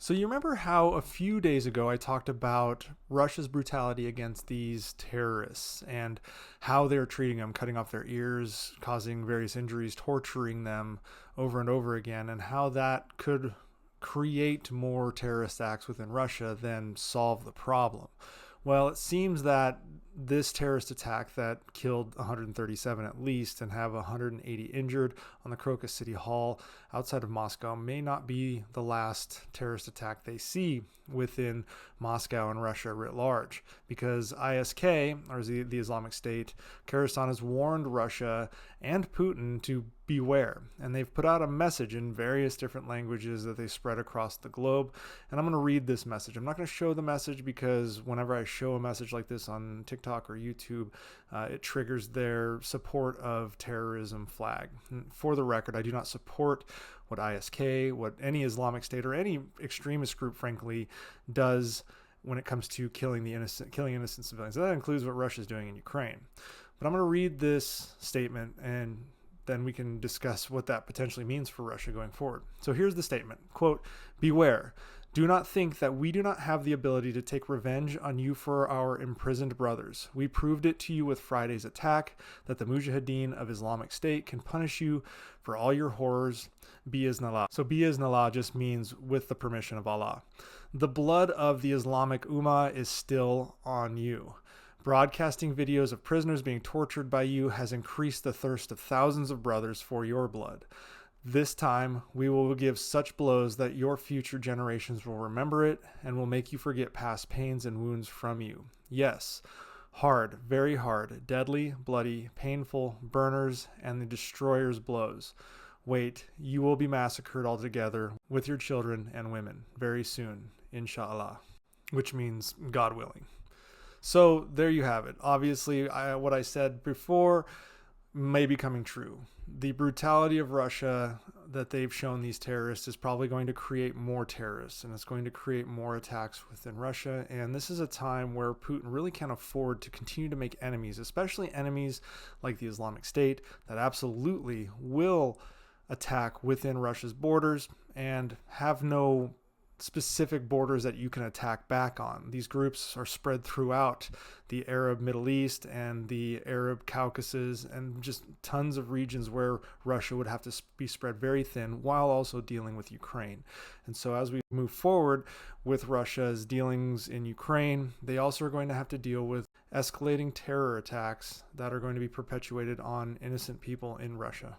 So you remember how a few days ago I talked about Russia's brutality against these terrorists and how they're treating them, cutting off their ears, causing various injuries, torturing them over and over again, and how that could create more terrorist acts within Russia than solve the problem. Well, it seems that this terrorist attack that killed 137 at least and have 180 injured on the Crocus City Hall outside of Moscow may not be the last terrorist attack they see within Moscow and Russia writ large, because ISK, or the Islamic State, Kyrgyzstan has warned Russia and Putin to beware, and they've put out a message in various different languages that they spread across the globe. And I'm going to read this message. I'm not going to show the message because whenever I show a message like this on TikTok or YouTube, it triggers their support of terrorism flag. And for the record, I do not support what ISK, what any Islamic State or any extremist group, frankly, does when it comes to killing innocent civilians. That includes what Russia is doing in Ukraine. But I'm going to read this statement, and then we can discuss what that potentially means for Russia going forward. So here's the statement. Quote, "Beware. Do not think that we do not have the ability to take revenge on you for our imprisoned brothers. We proved it to you with Friday's attack that the Mujahideen of Islamic State can punish you for all your horrors. Bi-iznallah." So Bi-iznallah just means with the permission of Allah. "The blood of the Islamic Ummah is still on you. Broadcasting videos of prisoners being tortured by you has increased the thirst of thousands of brothers for your blood. This time, we will give such blows that your future generations will remember it and will make you forget past pains and wounds from you. Yes, hard, very hard, deadly, bloody, painful, burners, and the destroyer's blows. Wait, you will be massacred altogether with your children and women very soon, inshallah," which means God willing. So there you have it. Obviously, what I said before may be coming true. The brutality of Russia that they've shown these terrorists is probably going to create more terrorists, and it's going to create more attacks within Russia. And this is a time where Putin really can't afford to continue to make enemies, especially enemies like the Islamic State that absolutely will attack within Russia's borders and have no specific borders that you can attack back on. These groups are spread throughout the Arab Middle East and the Arab Caucasus, and just tons of regions where Russia would have to be spread very thin while also dealing with Ukraine. And so as we move forward with Russia's dealings in Ukraine, they also are going to have to deal with escalating terror attacks that are going to be perpetuated on innocent people in Russia.